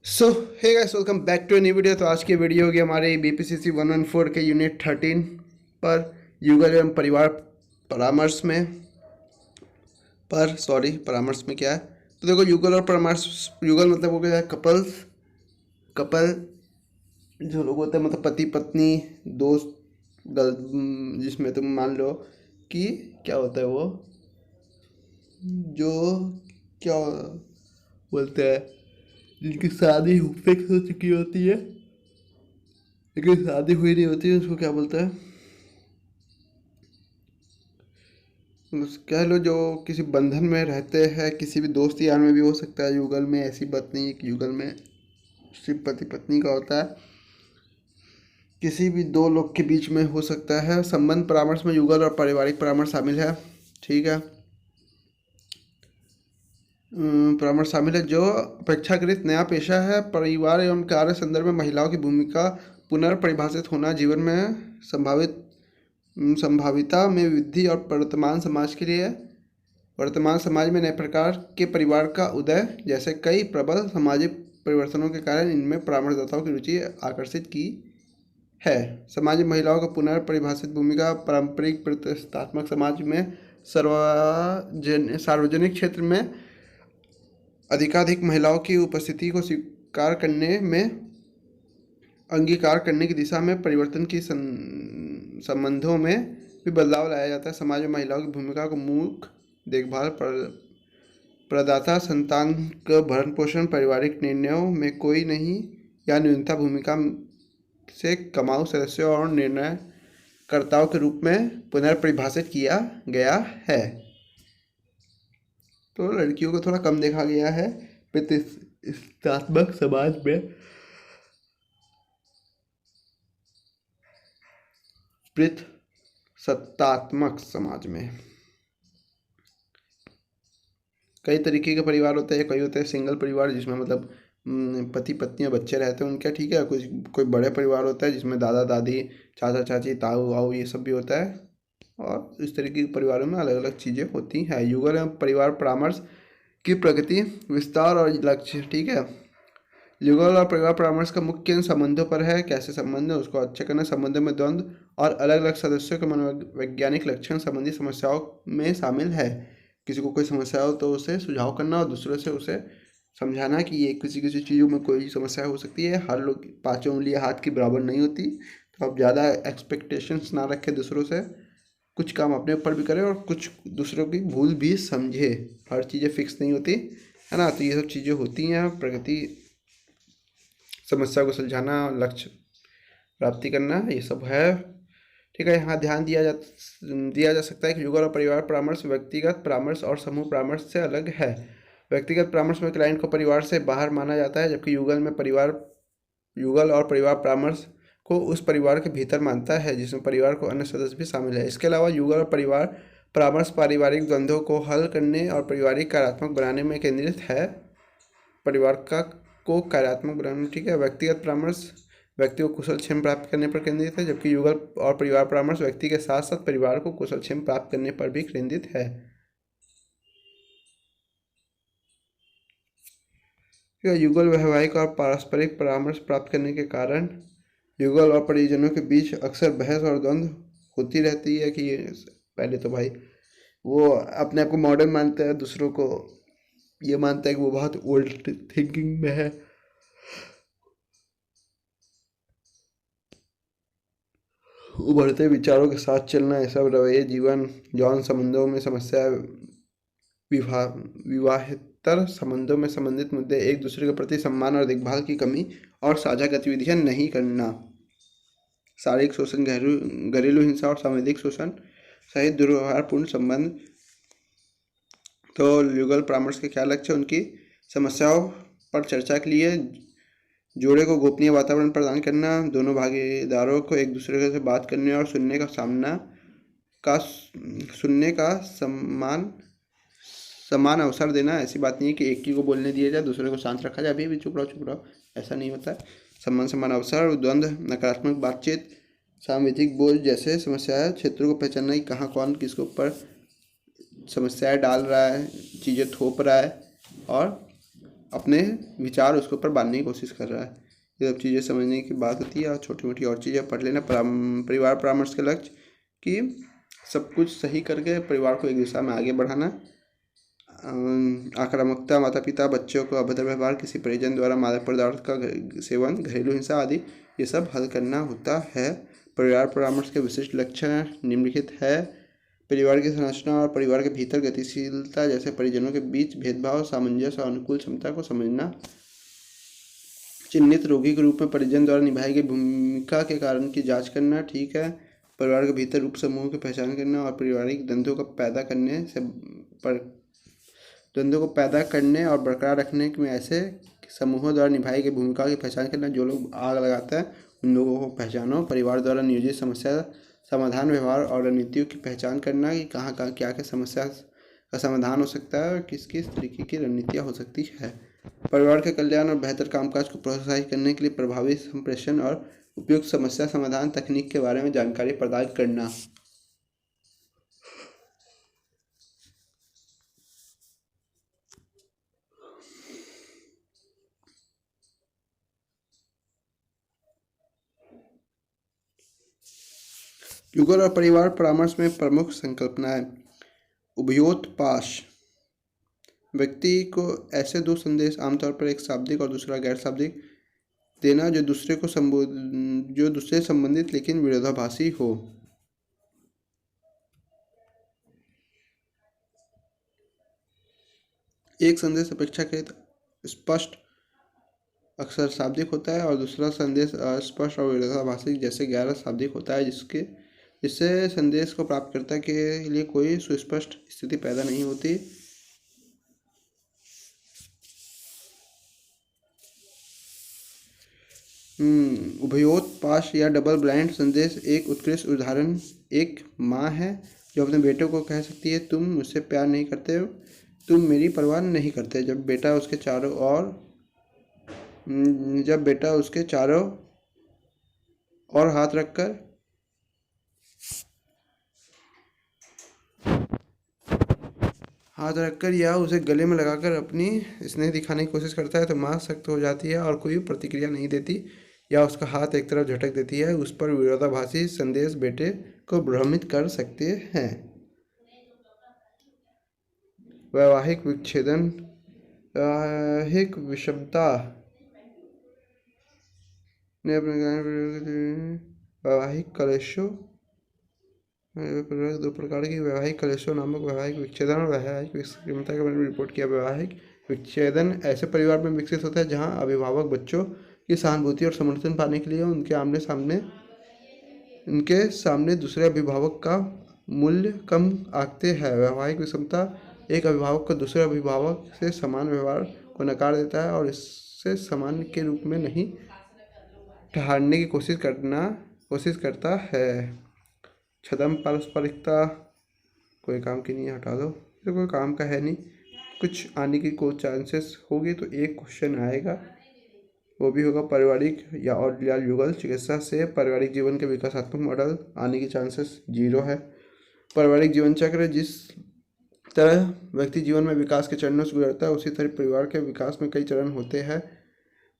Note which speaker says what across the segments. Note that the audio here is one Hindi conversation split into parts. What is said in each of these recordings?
Speaker 1: So hey guys, welcome back to new video. तो आज की वीडियो होगी हमारे बीपीसीसी 114 के यूनिट 13 पर युगल एवं परिवार परामर्श में परामर्श में क्या है। तो देखो, युगल और परामर्श, युगल मतलब हो गया कपल्स, कपल जो लोग होते हैं मतलब पति पत्नी दोस्त जिसमें तुम मान लो कि क्या होता है वो जो क्या बोलते हैं, जिनकी शादी फिक्स हो चुकी होती है लेकिन शादी हुई नहीं होती है, उसको क्या बोलते हैं, कह लो जो किसी बंधन में रहते हैं, किसी भी दोस्त यार में भी हो सकता है। युगल में ऐसी बात नहीं है कि युगल में सिर्फ पति पत्नी का होता है, किसी भी दो लोग के बीच में हो सकता है। संबंध परामर्श में युगल और पारिवारिक परामर्श शामिल है। ठीक है, परामर्श शामिल है जो अपेक्षाकृत नया पेशा है। परिवार एवं कार्य संदर्भ में महिलाओं की भूमिका पुनर्परिभाषित होना, जीवन में संभाविता में वृद्धि और वर्तमान समाज में नए प्रकार के परिवार का उदय जैसे कई प्रबल सामाजिक परिवर्तनों के कारण इनमें परामर्शदाताओं की रुचि आकर्षित की है। समाज में महिलाओं का पुनर्परिभाषित भूमिका, पारंपरिक प्रतिष्ठात्मक समाज में सार्वजनिक क्षेत्र में अधिकाधिक महिलाओं की उपस्थिति को स्वीकार करने में अंगीकार करने की दिशा में परिवर्तन की संबंधों में भी बदलाव लाया जाता है। समाज में महिलाओं की भूमिका को मुख्य देखभाल, प्रदाता, संतान का भरण पोषण, पारिवारिक निर्णयों में कोई नहीं या न्यूनतम भूमिका से कमाऊ सदस्यों और निर्णयकर्ताओं के रूप में पुनर्परिभाषित किया गया है। तो लड़कियों को थोड़ा कम देखा गया है प्रतिष्ठात्मक समाज में। सत्तात्मक समाज में कई तरीके के परिवार होते हैं। कई होते हैं सिंगल परिवार, जिसमें मतलब पति पत्नी और बच्चे रहते हैं उनका। ठीक है, कोई बड़े परिवार होता है जिसमें दादा दादी, चाचा चाची, ताऊ वाऊ ये सब भी होता है। और इस तरीके के परिवारों में अलग अलग चीज़ें होती हैं। युगल एवं परिवार परामर्श की प्रगति, विस्तार और लक्ष्य। ठीक है, युगल और परिवार परामर्श का मुख्य केंद्र संबंधों पर है। कैसे संबंध है उसको अच्छा करना, संबंधों में द्वंद्व और अलग अलग सदस्यों के मनोवैज्ञानिक लक्षण संबंधी समस्याओं में शामिल है। किसी को कोई समस्या हो तो उसे सुझाव करना और दूसरों से उसे समझाना कि ये किसी किसी चीज़ों में कोई समस्या हो सकती है। हर लोग पाँचों उंगलियां हाथ की बराबर नहीं होती, तो आप ज़्यादा एक्सपेक्टेशंस ना रखें दूसरों से। कुछ काम अपने ऊपर भी करें और कुछ दूसरों की भूल भी समझे। हर चीज़ें फिक्स नहीं होती है ना। तो ये सब चीज़ें होती हैं। प्रगति, समस्या को सुलझाना, लक्ष्य प्राप्ति करना, ये सब है। ठीक है, यहाँ ध्यान दिया जा सकता है कि युगल और परिवार परामर्श व्यक्तिगत परामर्श और समूह परामर्श से अलग है। व्यक्तिगत परामर्श में क्लाइंट को परिवार से बाहर माना जाता है, जबकि युगल और परिवार परामर्श को उस परिवार के भीतर मानता है जिसमें परिवार को अन्य सदस्य भी शामिल है। इसके अलावा युगल और परिवार परामर्श पारिवारिक द्वंद्वों को हल करने और पारिवारिक कार्यात्मक बनाने में केंद्रित है। परिवार को कार्यात्मक बनाने। ठीक है, व्यक्तिगत परामर्श व्यक्ति को कुशल क्षेम प्राप्त करने पर केंद्रित है, जबकि युगल और परिवार परामर्श व्यक्ति के साथ साथ परिवार को कुशल क्षेम प्राप्त करने पर भी केंद्रित है। युगल वैवाहिक और पारस्परिक परामर्श प्राप्त करने के कारण युगल और परिजनों के बीच अक्सर बहस और द्वंद्व होती रहती है कि पहले तो भाई वो अपने आप को मॉडर्न मानता है, दूसरों को ये मानता है कि वो बहुत ओल्ड थिंकिंग में है। उभरते विचारों के साथ चलना, ऐसा रवैये जीवन यौन संबंधों में समस्या, विवाहेतर संबंधों में संबंधित मुद्दे, एक दूसरे के प्रति सम्मान और देखभाल की कमी और साझा गतिविधियां नहीं करना, शारीरिक शोषण, घरेलू हिंसा और सामाजिक शोषण सहित दुर्व्यवहारपूर्ण संबंध। तो युगल परामर्श के क्या लक्ष्य, उनकी समस्याओं पर चर्चा के लिए जोड़े को गोपनीय वातावरण प्रदान करना, दोनों भागीदारों को एक दूसरे से बात करने और सुनने का समान अवसर देना। ऐसी बात नहीं है कि एक ही को बोलने दिया जाए, दूसरे को शांत रखा जाए, अभी भी चुप रहो, ऐसा नहीं होता है। समान अवसर, द्वंद्व, नकारात्मक बातचीत, सांविधिक बोझ जैसे समस्याएं, क्षेत्रों को पहचानना कि कहाँ कौन किसके ऊपर समस्याएं डाल रहा है, चीज़ें थोप रहा है, और अपने विचार उसके ऊपर बांधने की कोशिश कर रहा है। ये सब चीज़ें समझने की बात होती है और छोटी मोटी और चीज़ें पढ़ लेना। परिवार परामर्श के लक्ष्य कि सब कुछ सही करके परिवार को एक दिशा में आगे बढ़ाना। आक्रामकता, माता पिता बच्चों को अभद्र व्यवहार, किसी परिजन द्वारा मादक पदार्थ का सेवन, घरेलू हिंसा आदि ये सब हल करना होता है। परिवार परामर्श के विशिष्ट लक्षण निम्नलिखित है। परिवार की संरचना और परिवार के भीतर गतिशीलता, जैसे परिजनों के बीच भेदभाव, सामंजस्य और अनुकूल क्षमता को समझना। चिन्हित रोगी के रूप में परिजन द्वारा निभाई गई भूमिका के कारण की जांच करना। ठीक है। परिवार के भीतर उप समूह की पहचान करना और पारिवारिक द्वंद्वों को पैदा करने और बरकरार रखने में ऐसे समूहों द्वारा निभाई गई भूमिका की पहचान करना। जो लोग आग लगाते हैं उन लोगों को पहचानो। परिवार द्वारा नियोजित समस्या समाधान, व्यवहार और रणनीतियों की पहचान करना कि कहाँ कहाँ क्या क्या समस्या का समाधान हो सकता है और किस किस तरीके की रणनीतियाँ हो सकती है। परिवार के कल्याण और बेहतर कामकाज को प्रोत्साहित करने के लिए प्रभावी संप्रेषण और उपयुक्त समस्या समाधान तकनीक के बारे में जानकारी प्रदान करना। युगल और परिवार परामर्श में प्रमुख संकल्पनाएं। उभयोत्पाश, व्यक्ति को ऐसे दो संदेश, आमतौर पर एक शाब्दिक और दूसरा गैर शाब्दिक, देना जो दूसरे संबंधित लेकिन विरोधाभासी हो। एक संदेश अपेक्षाकृत स्पष्ट अक्सर शाब्दिक होता है और दूसरा संदेश अस्पष्ट और विरोधाभासी जैसे गैर शाब्दिक होता है, जिससे संदेश को प्राप्तकर्ता के लिए कोई सुस्पष्ट स्थिति पैदा नहीं होती। उभयोत्पाश या डबल ब्लाइंड संदेश एक उत्कृष्ट उदाहरण एक माँ है जो अपने बेटे को कह सकती है, तुम मुझसे प्यार नहीं करते हो, तुम मेरी परवाह नहीं करते। जब बेटा उसके चारों ओर हाथ रखकर या उसे गले में लगाकर अपनी स्नेह दिखाने की कोशिश करता है तो माँ सख्त हो जाती है और कोई प्रतिक्रिया नहीं देती या उसका हाथ एक तरफ झटक देती है। उस पर विरोधाभासी संदेश बेटे को भ्रमित कर सकते हैं। वैवाहिक विच्छेदन, वैवाहिक विषमता ने अपने वैवाहिक कलेशों, दो प्रकार की वैवाहिक कलेशों नामक वैवाहिक विच्छेदन और वैवाहिक विषमता के बारे में रिपोर्ट किया। वैवाहिक विच्छेदन ऐसे परिवार में विकसित होता है जहां अभिभावक बच्चों की सहानुभूति और समर्थन पाने के लिए उनके सामने दूसरे अभिभावक का मूल्य कम आंकते हैं। वैवाहिक विषमता एक अभिभावक को दूसरे अभिभावक से समान व्यवहार को नकार देता है और इससे समान के रूप में नहीं ठहरने की कोशिश करता है। छद्म पारस्परिकता, कोई काम की नहीं है, हटा दो, तो कोई काम का है नहीं, कुछ आने की कोई चांसेस होगी तो एक क्वेश्चन आएगा, वो भी होगा पारिवारिक या युगल चिकित्सा से पारिवारिक जीवन के विकासात्मक मॉडल आने की चांसेस 0 है। पारिवारिक जीवन चक्र, जिस तरह व्यक्ति जीवन में विकास के चरणों से गुजरता है उसी तरह परिवार के विकास में कई चरण होते हैं।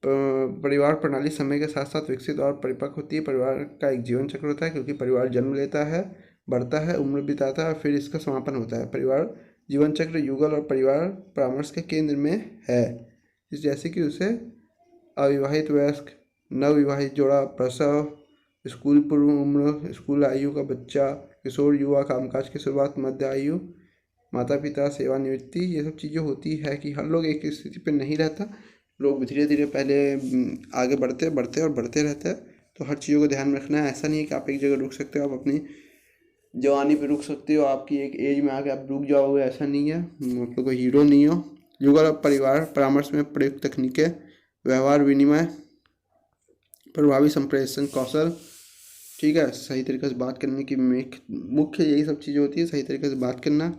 Speaker 1: परिवार प्रणाली समय के साथ साथ विकसित और परिपक्व होती है। परिवार का एक जीवन चक्र होता है क्योंकि परिवार जन्म लेता है, बढ़ता है, उम्र बिताता है और फिर इसका समापन होता है। परिवार जीवन चक्र युगल और परिवार परामर्श के केंद्र में है, जैसे कि उसे अविवाहित वयस्क, नवविवाहित जोड़ा, प्रसव, स्कूल पूर्व उम्र, स्कूल आयु का बच्चा, किशोर युवा, कामकाज की शुरुआत, मध्य आयु, माता पिता, सेवानिवृत्ति, ये सब चीज़ें होती है कि हर लोग एक स्थिति पर नहीं रहता, लोग धीरे धीरे पहले आगे बढ़ते रहते हैं। तो हर चीज़ों को ध्यान में रखना है। ऐसा नहीं है कि आप एक जगह रुक सकते हो, आप अपनी जवानी पे रुक सकते हो, आपकी एक एज में आके आप रुक जाओगे, ऐसा नहीं है। आप लोग हीरो नहीं हो। युगल और परिवार परामर्श में प्रयुक्त तकनीकें, व्यवहार विनिमय, प्रभावी संप्रेषण कौशल, ठीक है, सही तरीके से बात करने की मुख्य यही सब चीज़ें होती है, सही तरीके से बात करना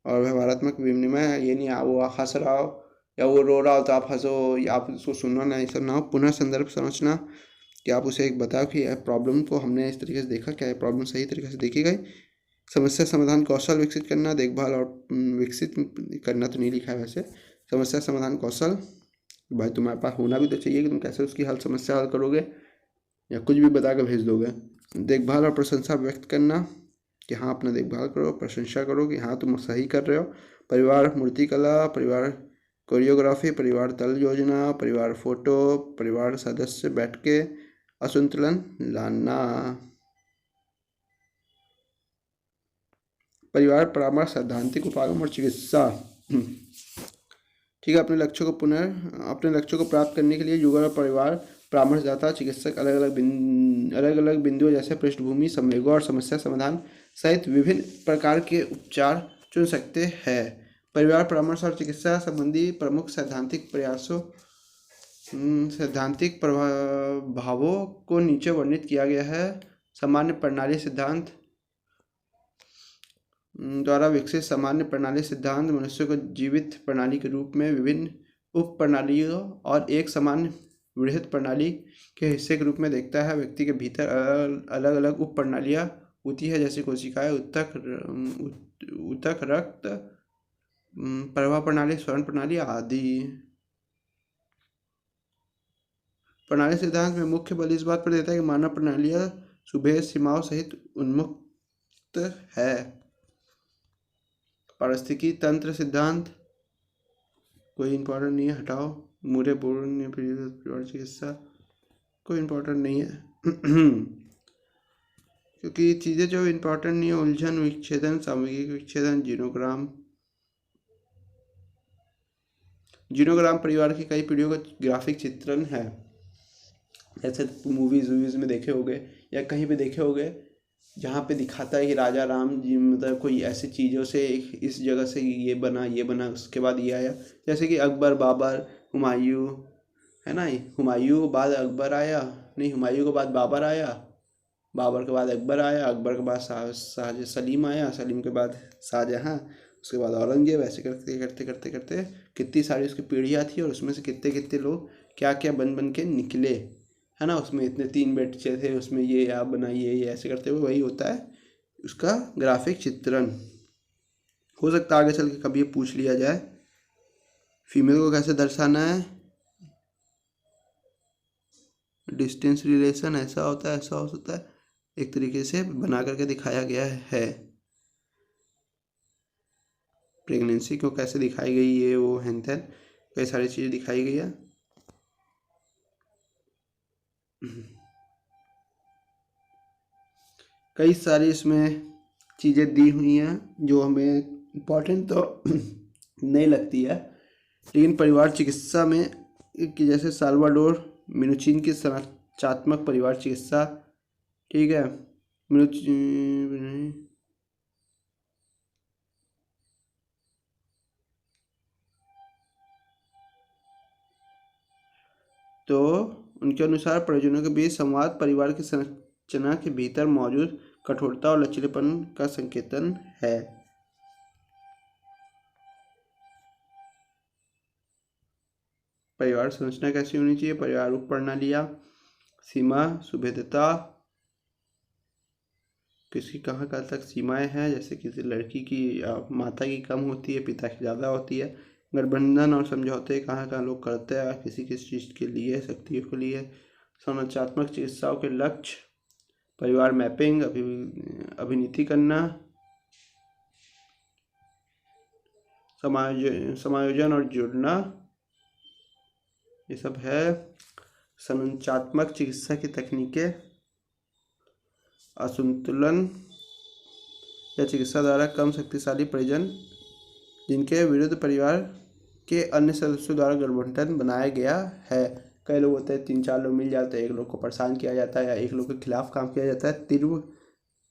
Speaker 1: और व्यवहारात्मक विनिमय। ये नहीं वो हंस रहा हो या वो रो रहा हो तो आप हंसो या आप उसको सुनो ना, ऐसा ना हो। पुनः संदर्भ समझना कि आप उसे एक बताओ कि प्रॉब्लम को हमने इस तरीके से देखा, क्या है प्रॉब्लम सही तरीके से देखी गई। समस्या समाधान कौशल विकसित करना, देखभाल और विकसित करना तो नहीं लिखा है वैसे, समस्या समाधान कौशल। भाई तुम्हारे पास होना भी तो चाहिए कि तुम कैसे उसकी समस्या हल करोगे, या कुछ भी बता कर भेज दोगे। देखभाल और प्रशंसा व्यक्त करना कि हाँ अपना देखभाल करो, प्रशंसा करो कि हाँ तुम सही कर रहे हो। परिवार मूर्तिकला, परिवार कोरियोग्राफी, परिवार तल योजना, परिवार फोटो, परिवार सदस्य बैठ के असंतुलन लाना। परिवार परामर्श, सैद्धांतिक उपागम और चिकित्सा। ठीक है, अपने लक्ष्यों को प्राप्त करने के लिए युगल और परिवार परामर्शदाता चिकित्सक अलग अलग बिंदुओं जैसे पृष्ठभूमि, संवेगों और समस्या समाधान सहित विभिन्न प्रकार के उपचार चुन सकते हैं। परिवार परामर्श और चिकित्सा संबंधी प्रमुख सैद्धांतिक प्रभावों को नीचे वर्णित किया गया है। सामान्य प्रणाली सिद्धांत द्वारा विकसित सामान्य प्रणाली सिद्धांत मनुष्य को जीवित प्रणाली के रूप में विभिन्न उप प्रणालियों और एक सामान्य वृहद प्रणाली के हिस्से के रूप में देखता है। व्यक्ति के भीतर अलग अलग उप प्रणालियाँ होती है, जैसे कोशिकाएं, ऊतक, रक्त प्रवाह प्रणाली, स्वर्ण प्रणाली आदि। प्रणाली सिद्धांत में मुख्य बल इस बात पर देता है कि मानव प्रणालियाँ सुभेद सीमाओं सहित उन्मुक्त है। पारिस्थितिकी तंत्र सिद्धांत कोई इम्पोर्टेंट नहीं है, हटाओ। मूर्य पूर्ण परिवार चिकित्सा कोई इम्पोर्टेंट नहीं है क्योंकि चीज़ें जो इम्पोर्टेंट नहीं है, उलझन विच्छेदन, सामूहिक विच्छेदन, जीनोग्राम परिवार की कई पीढ़ियों का ग्राफिक चित्रण है। जैसे मूवीज में देखे होंगे या कहीं पे देखे होंगे जहाँ पे दिखाता है कि राजा राम जी मतलब कोई ऐसी चीज़ों से इस जगह से ये बना उसके बाद ये आया। जैसे कि अकबर, बाबर, हुमायूं, है ना, हुमायूं बाद अकबर आया, नहीं हुमायूं के बाद बाबर आया, बाबर के बाद अकबर आया, अकबर के बाद सलीम आया, सलीम के बाद शाहजहाँ, उसके बाद औरंगजेब। ऐसे करते करते करते करते कितनी सारी उसकी पीढ़ियाँ थी और उसमें से कितने कितने लोग क्या क्या बन के निकले, है ना। उसमें इतने 3 बच्चे थे, उसमें ये आप बनाइए, ये ऐसे करते हुए वही होता है उसका ग्राफिक चित्रण। हो सकता है आगे चल के कभी ये पूछ लिया जाए फीमेल को कैसे दर्शाना है, डिस्टेंस रिलेशन ऐसा होता है, ऐसा हो सकता है, एक तरीके से बना करके दिखाया गया है। प्रेगनेंसी को कैसे दिखाई गई, ये वो हैन तैन कई सारी चीज़ें दिखाई गई है। कई सारी इसमें चीज़ें दी हुई हैं जो हमें इम्पोर्टेंट तो नहीं लगती है, लेकिन परिवार चिकित्सा में कि जैसे साल्वाडोर मिनुचिन की संरचनात्मक परिवार चिकित्सा, ठीक है, तो उनके अनुसार परिजनों के बीच संवाद परिवार की संरचना के भीतर मौजूद कठोरता और लचीलेपन का संकेतन है। परिवार संरचना कैसी होनी चाहिए, परिवार उप प्रणालियाँ, सीमा, सुभेदता, किसकी कहाँ कहाँ तक सीमाएं हैं, जैसे किसी लड़की की माता की कम होती है, पिता की ज़्यादा होती है। गठबंधन और समझौते कहाँ कहाँ लोग करते हैं, किसी किस चीज़ के लिए, शक्तियों के लिए। संरचनात्मक चिकित्साओं के लक्ष्य, परिवार मैपिंग, अभिनीति करना, समायोजन और जुड़ना, ये सब है। संरचनात्मक चिकित्सा की तकनीकें, असंतुलन या चिकित्सा द्वारा कम शक्तिशाली परिजन जिनके विरुद्ध परिवार के अन्य सदस्यों द्वारा गठबंधन बनाया गया है। कई लोग होते हैं, 3-4 लोग मिल जाते हैं, एक लोग को परेशान किया जाता है या एक लोग के खिलाफ काम किया जाता है। तीव्र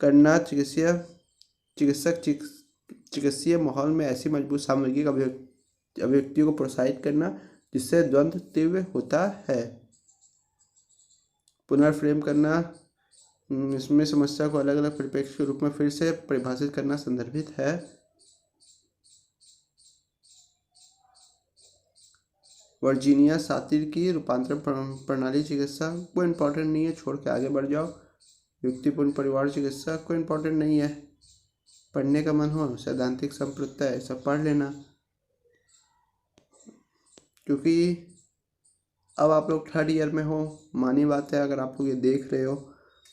Speaker 1: करना, चिकित्सीय माहौल में ऐसी मजबूत सामग्री अभिव्यक्तियों को प्रोत्साहित करना जिससे द्वंद्व तीव्र होता है। पुनर्फ्रेम करना, इसमें समस्या को अलग अलग परिप्रेक्ष्य के रूप में फिर से परिभाषित करना संदर्भित है। वर्जीनिया सातिर की रूपांतरण प्रणाली चिकित्सा कोई इम्पोर्टेंट नहीं है, छोड़ के आगे बढ़ जाओ। युक्तिपूर्ण परिवार चिकित्सा कोई इम्पोर्टेंट नहीं है, पढ़ने का मन हो सैद्धांतिक संप्रदाय सब पढ़ लेना, क्योंकि अब आप लोग थर्ड ईयर में हो, मानी बात है, अगर आप लोग ये देख रहे हो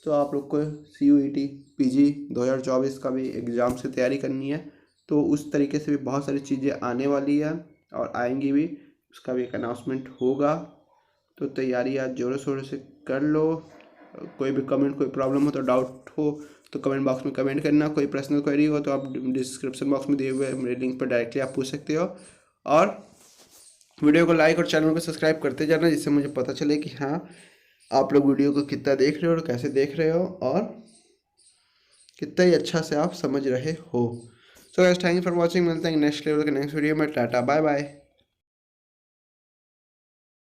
Speaker 1: तो आप लोग को CUET PG 2024 का भी एग्ज़ाम से तैयारी करनी है। तो उस तरीके से भी बहुत सारी चीज़ें आने वाली है और आएंगी भी, उसका भी एक अनाउंसमेंट होगा। तो तैयारी आज ज़ोरों शोरों से कर लो। कोई भी कमेंट, कोई प्रॉब्लम हो तो, डाउट हो तो कमेंट बॉक्स में कमेंट करना। कोई पर्सनल क्वेरी हो तो आप डिस्क्रिप्शन बॉक्स में दिए हुए मेरे लिंक पर डायरेक्टली आप पूछ सकते हो। और वीडियो को लाइक और चैनल को सब्सक्राइब करते जाना, जिससे मुझे पता चले कि हाँ आप लोग वीडियो को कितना देख रहे हो और कैसे देख रहे हो और कितना ही अच्छा से आप समझ रहे हो। So guys, thank you for watching. मिलते हैं नेक्स्ट लेवल के नेक्स्ट वीडियो में। Tata bye bye.